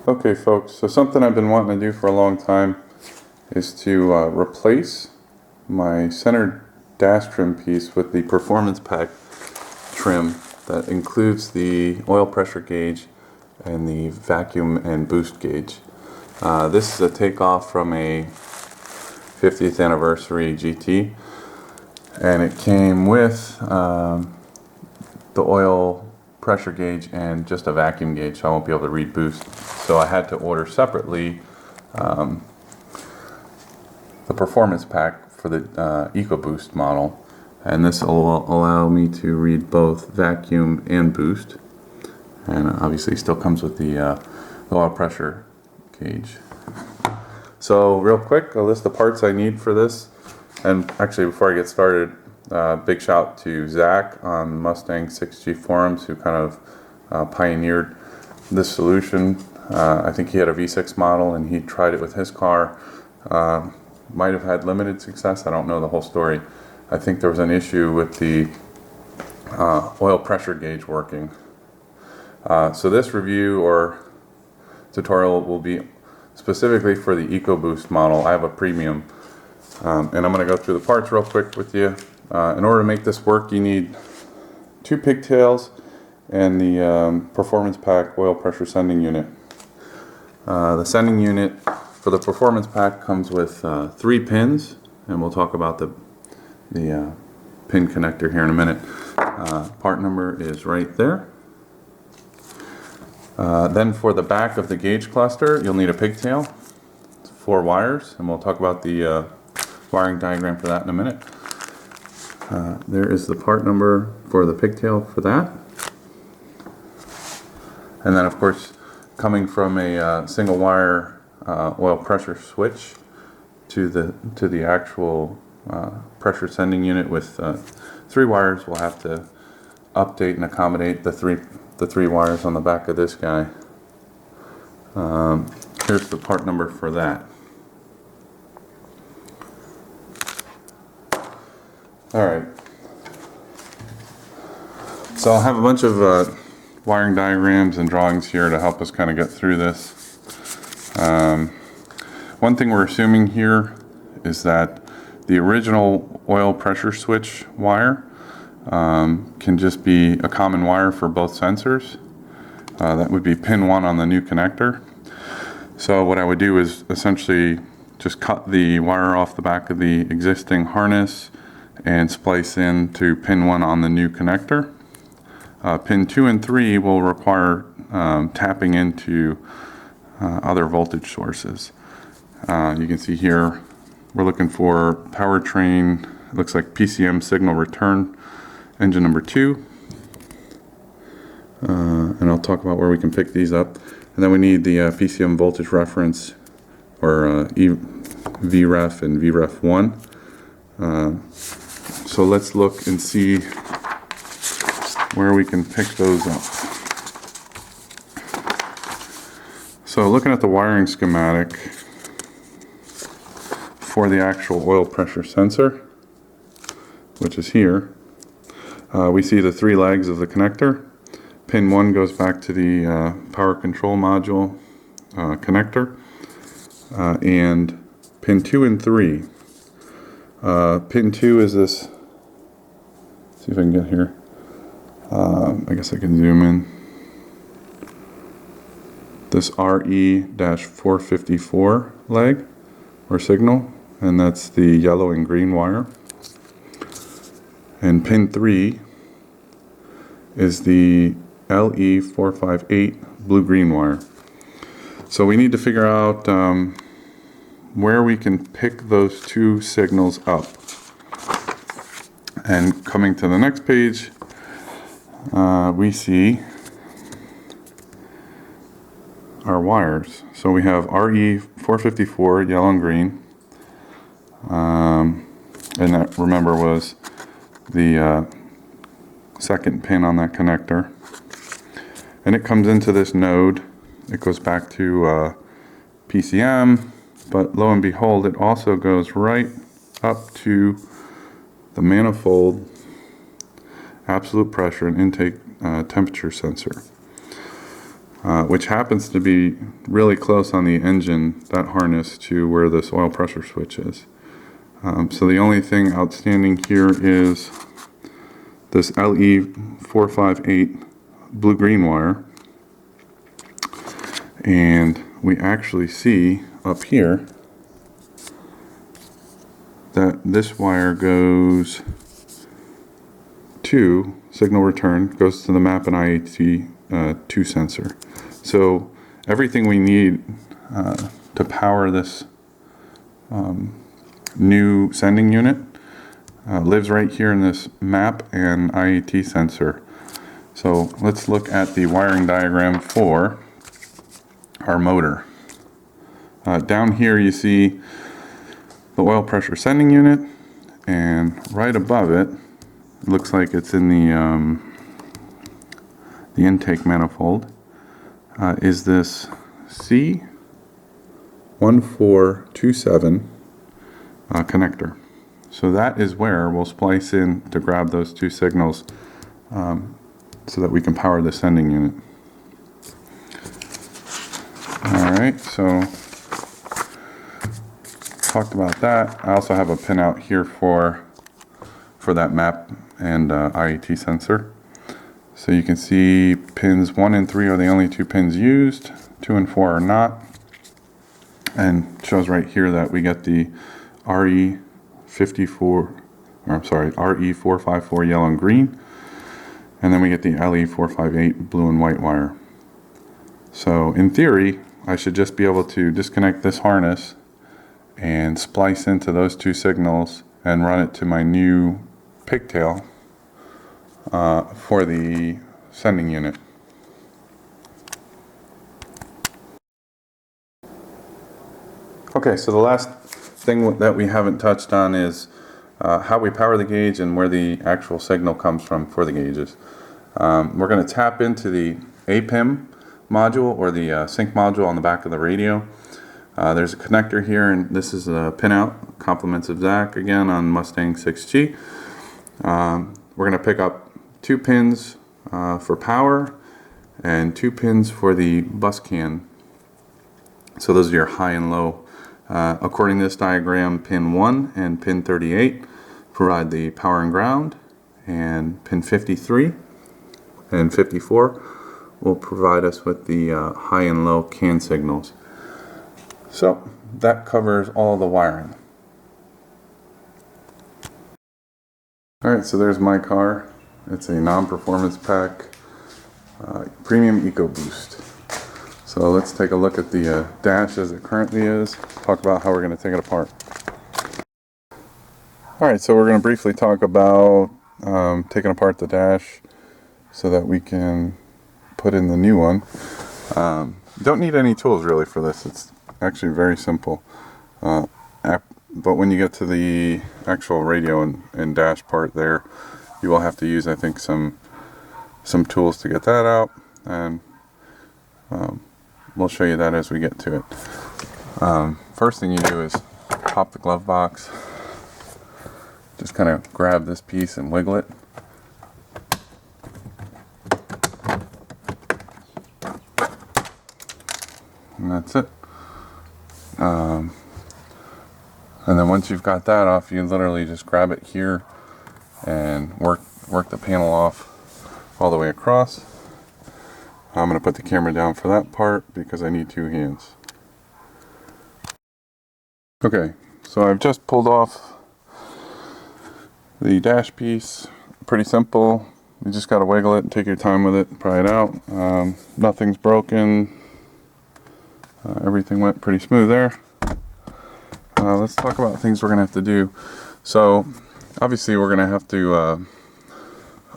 Okay folks, so something I've been wanting to do for a long time is to replace my center dash trim piece with the performance pack trim that includes the oil pressure gauge and the vacuum and boost gauge. This is a takeoff from a 50th anniversary GT, and it came with the oil pressure gauge and just a vacuum gauge, so I won't be able to read boost. So I had to order separately the performance pack for the Ecoboost model, and this will allow me to read both vacuum and boost, and obviously still comes with the oil pressure gauge. So real quick, a list of parts I need for this. And actually, before I get started, big shout to Zach on Mustang 6G forums, who kind of pioneered this solution. I think he had a V6 model and he tried it with his car. Might have had limited success. I don't know the whole story. I think there was an issue with the oil pressure gauge working. So this review or tutorial will be specifically for the Ecoboost model. I have a premium. And I'm going to go through the parts real quick with you. In order to make this work, you need 2 pigtails and the performance pack oil pressure sending unit. The sending unit for the performance pack comes with 3 pins, and we'll talk about the pin connector here in a minute. Part number is right there. Then for the back of the gauge cluster, you'll need a pigtail, 4 wires, and we'll talk about the wiring diagram for that in a minute. There is the part number for the pigtail for that. And then of course, coming from a single wire oil pressure switch to the actual pressure sending unit with 3 wires, we'll have to update and accommodate the three wires on the back of this guy. Here's the part number for that. Alright, so I'll have a bunch of wiring diagrams and drawings here to help us kind of get through this. One thing we're assuming here is that the original oil pressure switch wire can just be a common wire for both sensors. That would be pin 1 on the new connector. So what I would do is essentially just cut the wire off the back of the existing harness and splice in to pin 1 on the new connector. Pin 2 and 3 will require tapping into other voltage sources. You can see here we're looking for powertrain. It looks like PCM signal return engine number 2, and I'll talk about where we can pick these up. And then we need the PCM voltage reference, or VREF and VREF1. So let's look and see where we can pick those up. So looking at the wiring schematic for the actual oil pressure sensor, which is here, we see the 3 legs of the connector. Pin 1 goes back to the power control module connector, and pin 2 and 3. Pin 2 is this, see if I can get here, I guess I can zoom in, this RE-454 leg or signal, and that's the yellow and green wire. And pin 3 is the LE-458 blue-green wire. So we need to figure out where we can pick those 2 signals up. And coming to the next page, we see our wires. So we have RE-454 yellow and green, and that, remember, was the second pin on that connector, and it comes into this node. It goes back to PCM, but lo and behold, it also goes right up to the manifold absolute pressure and intake temperature sensor. which happens to be really close on the engine, that harness, to where this oil pressure switch is. So the only thing outstanding here is this LE458 blue-green wire. And we actually see up here that this wire goes to signal return, goes to the MAP and IAT2 sensor. So everything we need to power this new sending unit lives right here in this MAP and IAT sensor. So let's look at the wiring diagram for our motor. Down here you see the oil pressure sending unit, and right above it, it looks like it's in the intake manifold, is this C1427 connector. So that is where we'll splice in to grab those two signals so that we can power the sending unit. Alright, so talked about that. I also have a pin out here for that MAP and IAT sensor. So you can see pins 1 and 3 are the only two pins used, 2 and 4 are not. And it shows right here that we get the RE454 yellow and green, and then we get the LE458 blue and white wire. So in theory, I should just be able to disconnect this harness and splice into those two signals and run it to my new pigtail for the sending unit. Okay, so the last thing that we haven't touched on is how we power the gauge and where the actual signal comes from for the gauges. We're going to tap into the APIM module, or the sync module on the back of the radio. There's a connector here, and this is a pinout, compliments of Zach again on Mustang 6G. We're going to pick up 2 pins for power and 2 pins for the bus can. So those are your high and low. According to this diagram, pin 1 and pin 38 provide the power and ground, and pin 53 and 54 will provide us with the high and low can signals. So that covers all the wiring. Alright, so there's my car. It's a non-performance pack premium Ecoboost. So let's take a look at the dash as it currently is, talk about how we're going to take it apart. Alright, so we're going to briefly talk about taking apart the dash so that we can put in the new one. Don't need any tools really for this. It's actually very simple. But when you get to the actual radio and dash part there, you will have to use, I think, some tools to get that out, and we'll show you that as we get to it. First thing you do is pop the glove box. Just kind of grab this piece and wiggle it. And that's it. And then once you've got that off, you literally just grab it here and work the panel off all the way across. I'm going to put the camera down for that part because I need 2 hands. Okay, so I've just pulled off the dash piece. Pretty simple. You just got to wiggle it and take your time with it, pry it out. Nothing's broken. Everything went pretty smooth there. Let's talk about things we're going to have to do. So obviously we're going to have to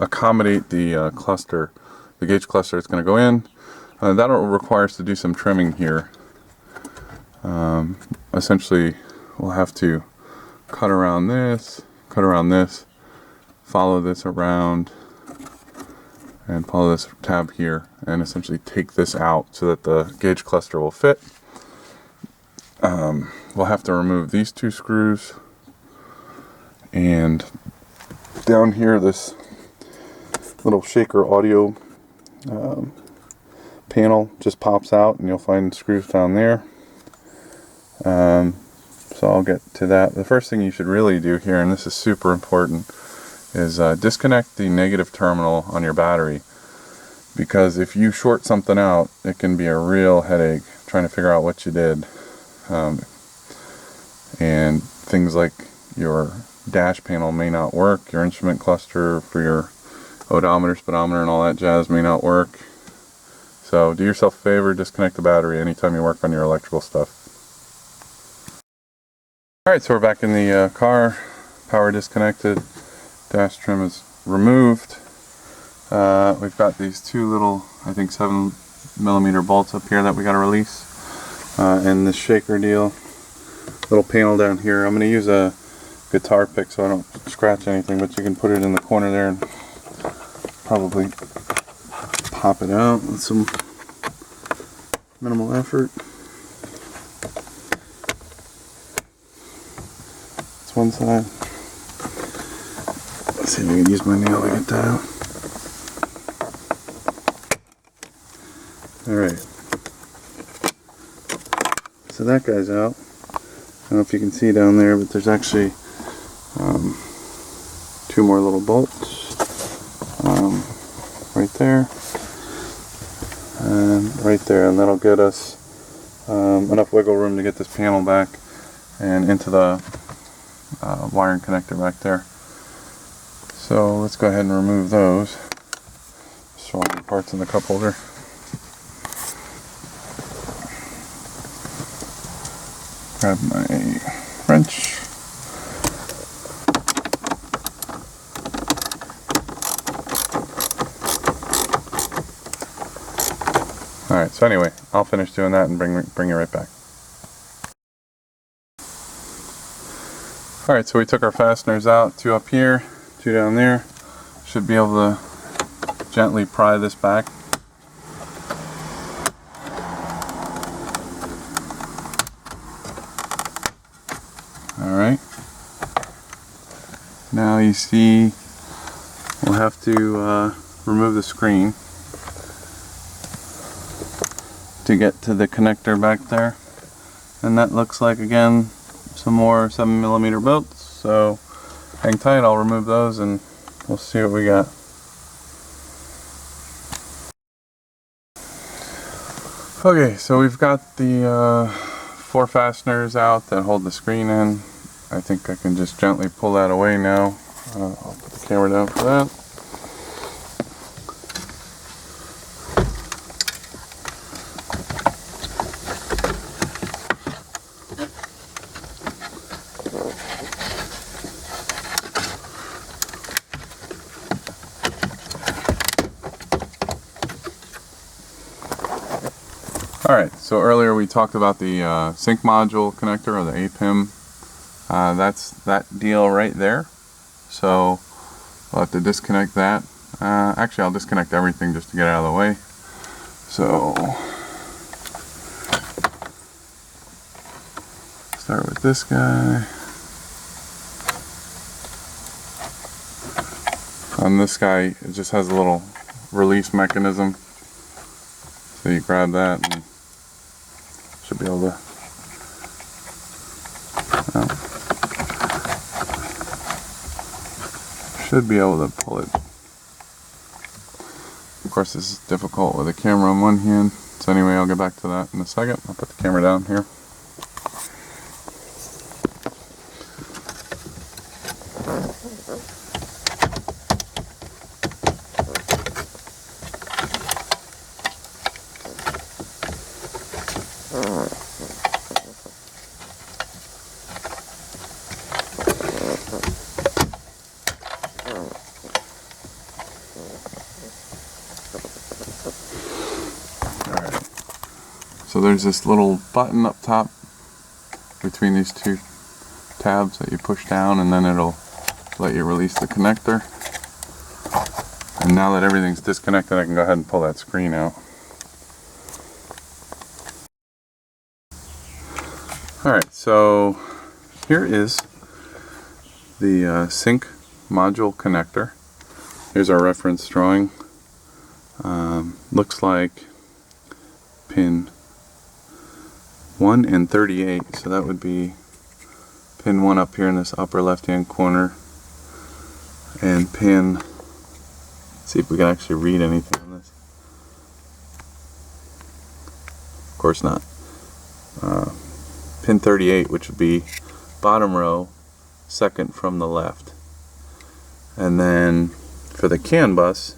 accommodate the cluster, the gauge cluster that's going to go in. That'll require us to do some trimming here. Essentially we'll have to cut around this, follow this around, and follow this tab here, and essentially take this out so that the gauge cluster will fit. We'll have to remove these 2 screws, and down here this little shaker audio panel just pops out and you'll find screws down there. So I'll get to that. The first thing you should really do here, and this is super important, is disconnect the negative terminal on your battery, because if you short something out, it can be a real headache trying to figure out what you did. And things like your dash panel may not work, your instrument cluster for your odometer, speedometer, and all that jazz may not work. So do yourself a favor, disconnect the battery anytime you work on your electrical stuff. Alright, so we're back in the car, power disconnected, dash trim is removed. We've got these two little, I think 7mm bolts up here that we got to release, and this shaker deal, little panel down here. I'm going to use a guitar pick so I don't scratch anything, but you can put it in the corner there and probably pop it out with some minimal effort. That's one side. Let's see if I can use my nail to get that out. Alright, so that guy's out. I don't know if you can see down there, but there's actually two more little bolts right there and right there, and that'll get us enough wiggle room to get this panel back and into the wiring connector back there. So let's go ahead and remove those. Just throw all the parts in the cup holder. Grab my wrench. Alright, so anyway, I'll finish doing that and bring you right back. Alright, so we took our fasteners out, two up here, two down there. Should be able to gently pry this back. Alright, now you see we'll have to remove the screen to get to the connector back there, and that looks like, again, some more 7mm bolts, so hang tight, I'll remove those and we'll see what we got. Okay, so we've got the 4 fasteners out that hold the screen in. I think I can just gently pull that away now. I'll put the camera down for that. Alright, so earlier we talked about the sync module connector, or the APIM. That's that deal right there. So we'll have to disconnect that. Actually, I'll disconnect everything just to get it out of the way. So start with this guy. On this guy, it just has a little release mechanism. So you grab that and should be able to pull it. Of course, this is difficult with a camera in one hand. So anyway, I'll get back to that in a second. I'll put the camera down here. So there's this little button up top between these two tabs that you push down, and then it'll let you release the connector. And now that everything's disconnected, I can go ahead and pull that screen out. Alright, so here is the sync module connector. Here's our reference drawing. Looks like pin 1 and 38, so that would be pin 1 up here in this upper left hand corner, and pin, let's see if we can actually read anything on this. Of course not. Pin 38, which would be bottom row, second from the left. And then for the CAN bus,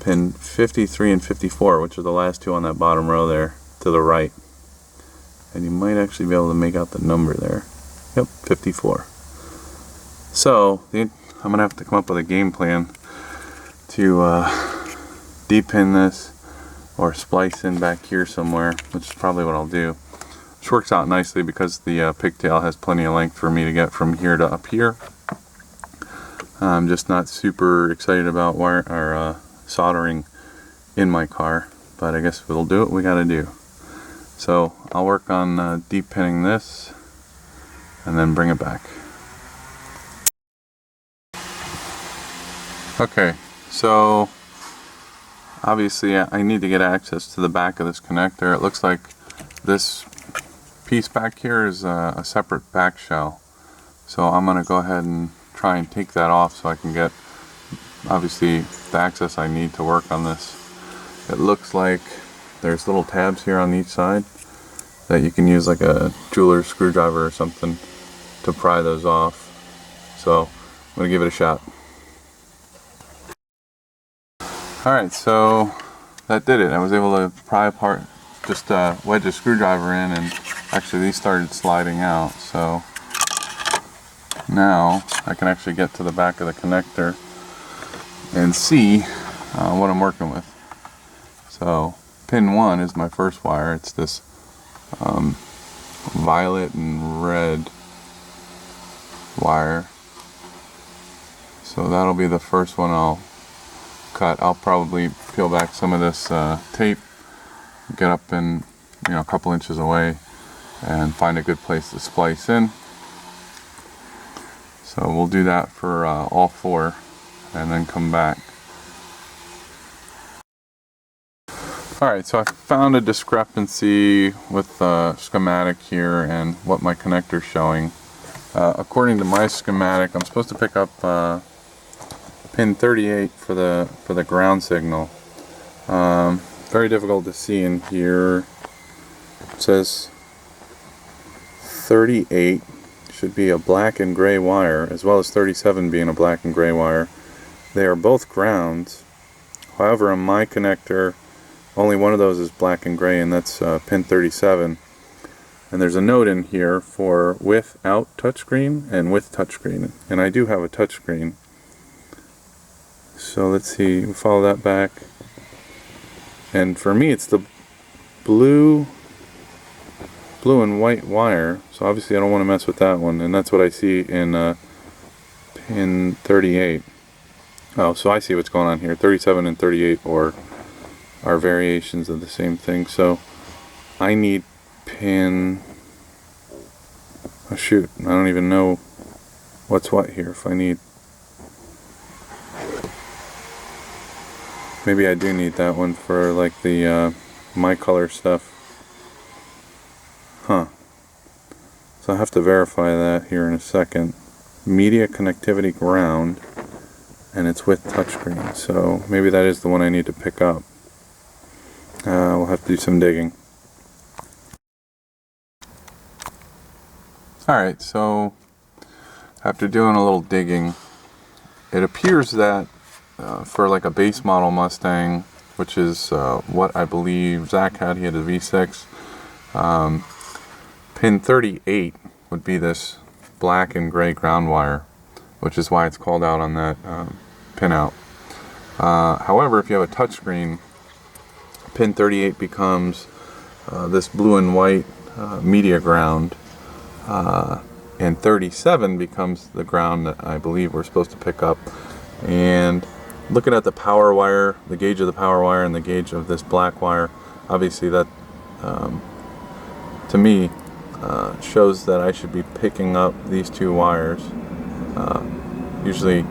pin 53 and 54, which are the last two on that bottom row there to the right. And you might actually be able to make out the number there. Yep, 54. So I'm going to have to come up with a game plan to de-pin this or splice in back here somewhere, which is probably what I'll do. Which works out nicely because the pigtail has plenty of length for me to get from here to up here. I'm just not super excited about soldering in my car, but I guess we'll do what we gotta do. So I'll work on de-pinning this and then bring it back. Okay, so obviously I need to get access to the back of this connector. It looks like this piece back here is a separate back shell, so I'm going to go ahead and try and take that off so I can get obviously the access I need to work on this. It looks like there's little tabs here on each side that you can use like a jeweler's screwdriver or something to pry those off, so I'm going to give it a shot. Alright, so that did it. I was able to pry apart, just wedge a screwdriver in, and actually these started sliding out. So now I can actually get to the back of the connector and see what I'm working with. So pin 1 is my first wire. It's this violet and red wire. So that'll be the first one I'll cut. I'll probably peel back some of this tape, get up in a couple inches away, and find a good place to splice in. So we'll do that for all 4 and then come back. Alright, so I found a discrepancy with the schematic here and what my connector's showing. According to my schematic, I'm supposed to pick up pin 38 for the ground signal. Very difficult to see in here. It says 38 should be a black and gray wire, as well as 37 being a black and gray wire. They are both grounds. However, on my connector, only one of those is black and gray, and that's pin 37. And there's a note in here for without touchscreen and with touchscreen, and I do have a touchscreen. So let's see, we'll follow that back. And for me, it's the blue and white wire. So obviously I don't want to mess with that one, and that's what I see in pin 38. Oh, so I see what's going on here. 37 and 38 are variations of the same thing. So I need pin, oh shoot, I don't even know what's what here. If I need, maybe I do need that one for like the my color stuff. Huh. So I have to verify that here in a second. Media connectivity ground, and it's with touchscreen. So maybe that is the one I need to pick up. We'll have to do some digging. Alright, so after doing a little digging, it appears that for like a base model Mustang, which is what I believe Zach had, he had a V6, pin 38 would be this black and gray ground wire, which is why it's called out on that pinout. However, if you have a touchscreen, pin 38 becomes this blue and white media ground, and 37 becomes the ground that I believe we're supposed to pick up. And looking at the power wire, the gauge of the power wire and the gauge of this black wire, obviously that to me shows that I should be picking up these two wires. Usually,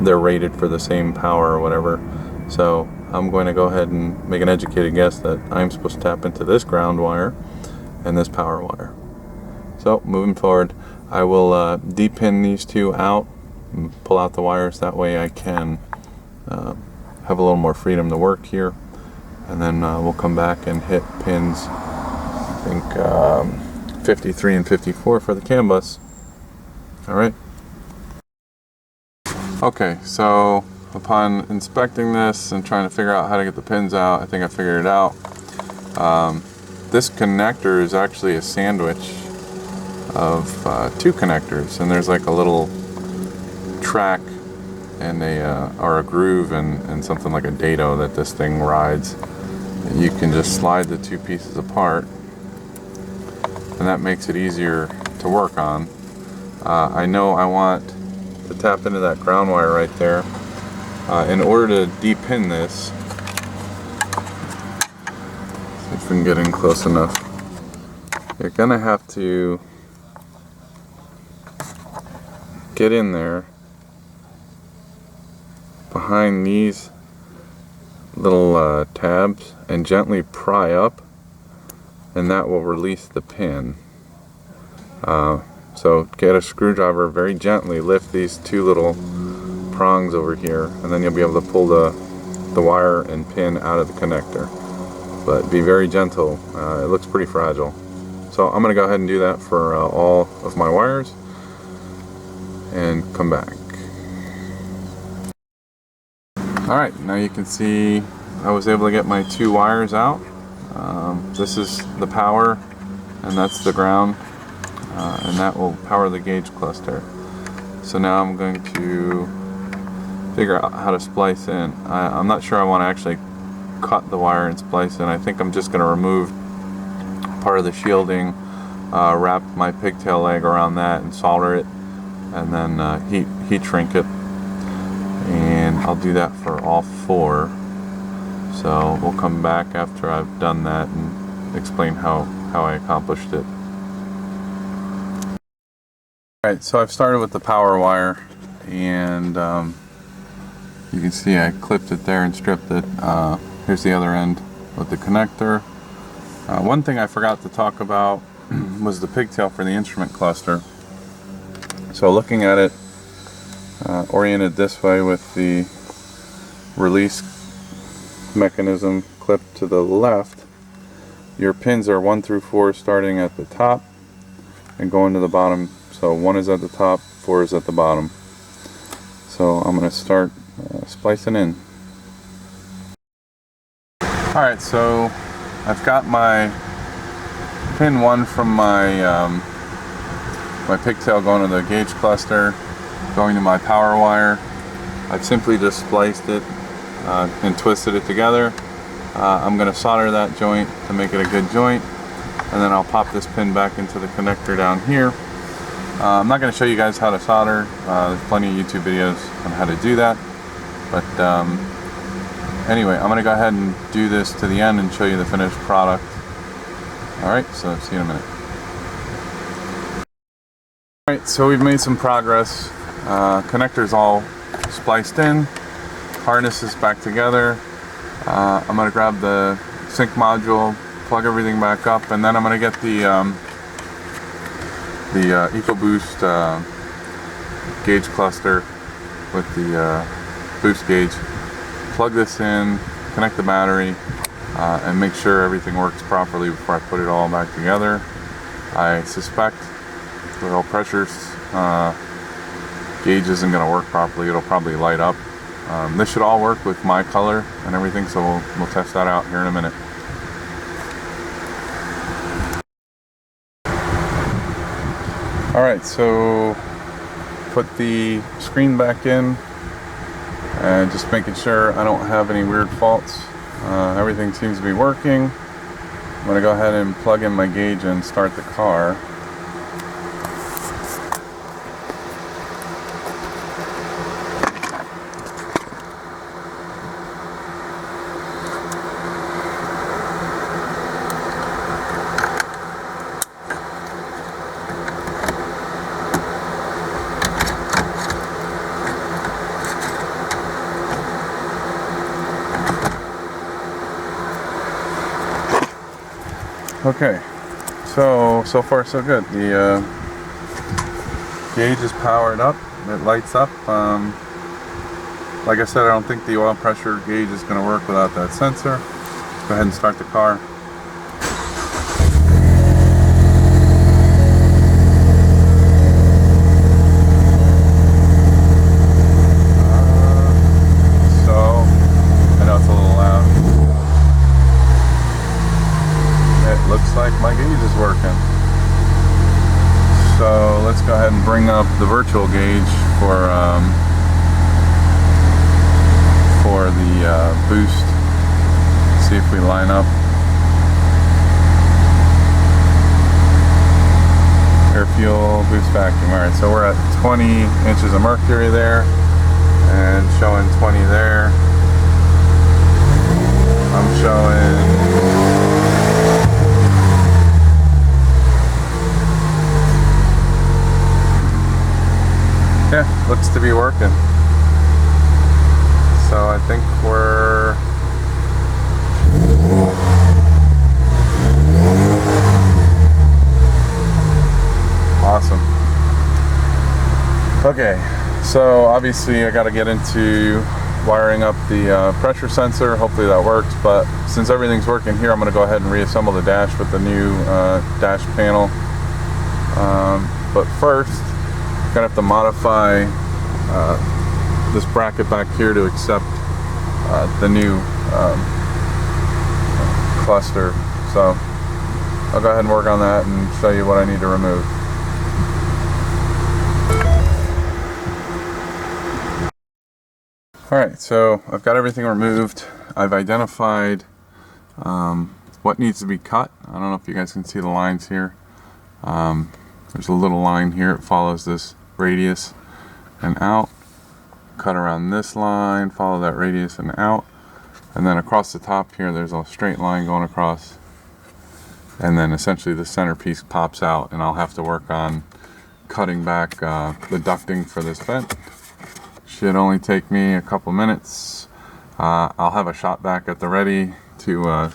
they're rated for the same power or whatever. So I'm going to go ahead and make an educated guess that I'm supposed to tap into this ground wire and this power wire. So moving forward, I will de-pin these two out and pull out the wires. That way I can have a little more freedom to work here. And then we'll come back and hit pins, I think 53 and 54 for the CAN bus. All right. Okay, so upon inspecting this and trying to figure out how to get the pins out, I think I figured it out. This connector is actually a sandwich of two connectors, and there's like a little track and or a groove and something like a dado that this thing rides. You can just slide the two pieces apart, and that makes it easier to work on. I know I want to tap into that ground wire right there. In order to de-pin this, see if we can get in close enough, you're gonna have to get in there behind these little tabs and gently pry up, and that will release the pin. So get a screwdriver, very gently lift these two little prongs over here, and then you'll be able to pull the wire and pin out of the connector. But be very gentle. It looks pretty fragile. So I'm going to go ahead and do that for all of my wires and come back. Alright, now you can see I was able to get my two wires out. This is the power, and that's the ground, and that will power the gauge cluster. So now I'm going to figure out how to splice in. I'm not sure I want to actually cut the wire and splice in. I think I'm just going to remove part of the shielding, wrap my pigtail leg around that and solder it, and then heat shrink it. And I'll do that for all four. So we'll come back after I've done that and explain how I accomplished it. Alright, so I've started with the power wire, and you can see I clipped it there and stripped it. Here's the other end with the connector. One thing I forgot to talk about was the pigtail for the instrument cluster. So looking at it oriented this way with the release mechanism clipped to the left, your pins are 1 through 4 starting at the top and going to the bottom. So 1 is at the top, 4 is at the bottom. So I'm going to start splicing in. Alright, so I've got my pin 1 from my my pigtail going to the gauge cluster, going to my power wire. I've simply just spliced it and twisted it together. I'm going to solder that joint to make it a good joint, and then I'll pop this pin back into the connector down here. I'm not going to show you guys how to solder. There's plenty of YouTube videos on how to do that. But anyway, I'm going to go ahead and do this to the end and show you the finished product. Alright, so see you in a minute. Alright, so we've made some progress. Connector's all spliced in. Harness is back together. I'm going to grab the sync module, plug everything back up, and then I'm going to get the Ecoboost gauge cluster with the boost gauge. Plug this in, connect the battery, and make sure everything works properly before I put it all back together. I suspect the low pressure gauge isn't going to work properly. It'll probably light up. This should all work with my color and everything, so we'll test that out here in a minute. Alright, so put the screen back in and just making sure I don't have any weird faults. Everything seems to be working. I'm going to go ahead and plug in my gauge and start the car. Okay, so far so good. The gauge is powered up, it lights up. Like I said, I don't think the oil pressure gauge is going to work without that sensor. Go ahead and start the car. I know it's a little loud. It looks like my gauge is working. So let's go ahead and bring up the virtual gauge for the boost. See if we line up. Air, fuel, boost, vacuum. Alright, so we're at 20 inches of mercury there and showing 20 there. I'm showing yeah, looks to be working. So I think we're awesome. Okay, so obviously I got to get into wiring up the pressure sensor. Hopefully that works, but since everything's working here, I'm going to go ahead and reassemble the dash with the new dash panel. But first, I'm going to have to modify this bracket back here to accept the new cluster. So I'll go ahead and work on that and show you what I need to remove. Alright, so I've got everything removed. I've identified what needs to be cut. I don't know if you guys can see the lines here. There's a little line here. It follows this radius and out. Cut around this line, follow that radius and out. And then across the top here, there's a straight line going across. And then essentially the centerpiece pops out, and I'll have to work on cutting back the ducting for this vent. Should only take me a couple minutes. I'll have a shop vac at the ready to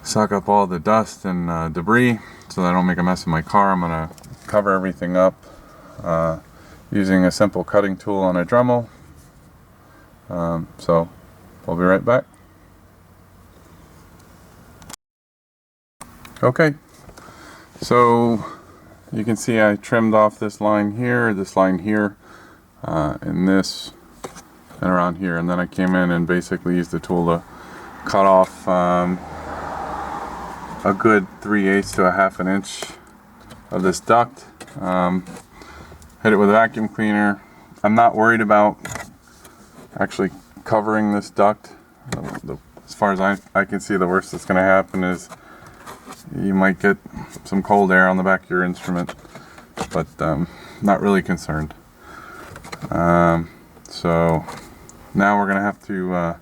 suck up all the dust and debris so that I don't make a mess of my car. I'm gonna cover everything up using a simple cutting tool on a Dremel. So we'll be right back. Okay, so you can see I trimmed off this line here, and this, and around here, and then I came in and basically used the tool to cut off a good 3/8 to a half an inch of this duct. Hit it with a vacuum cleaner. I'm not worried about actually covering this duct. As far as I can see, the worst that's going to happen is you might get some cold air on the back of your instrument, but not really concerned. So now we're going to have to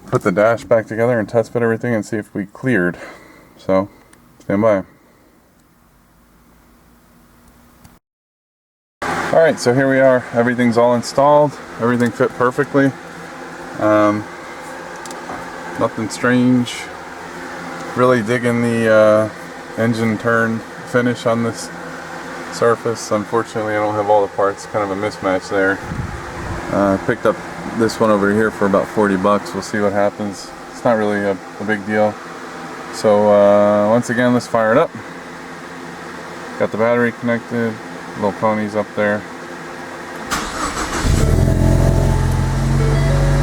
put the dash back together and test fit everything and see if we cleared. So stand by. Alright, so here we are. Everything's all installed. Everything fit perfectly. Nothing strange. Really digging the engine turn finish on this surface. Unfortunately, I don't have all the parts. Kind of a mismatch there. Picked up this one over here for about 40 bucks. We'll see what happens. It's not really a big deal. So once again, let's fire it up. Got the battery connected. Little ponies up there.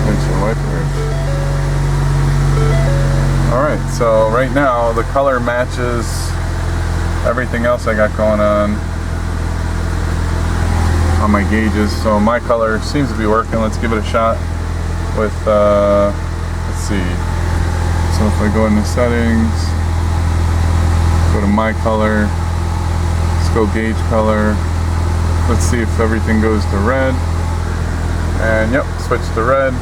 Windshield wipers. Alright, so right now the color matches everything else I got going on my gauges. So my color seems to be working. Let's give it a shot with, let's see. So if I go into settings, go to my color, let's go gauge color. Let's see if everything goes to red. And yep, switch to red.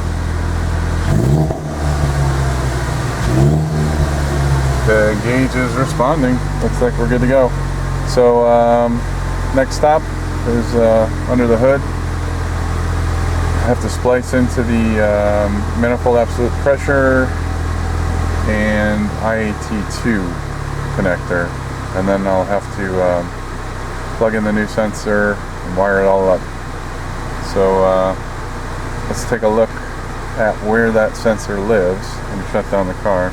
The gauge is responding. Looks like we're good to go. So next stop is under the hood. I have to splice into the manifold absolute pressure and IAT2 connector, and then I'll have to plug in the new sensor and wire it all up. So let's take a look at where that sensor lives and shut down the car.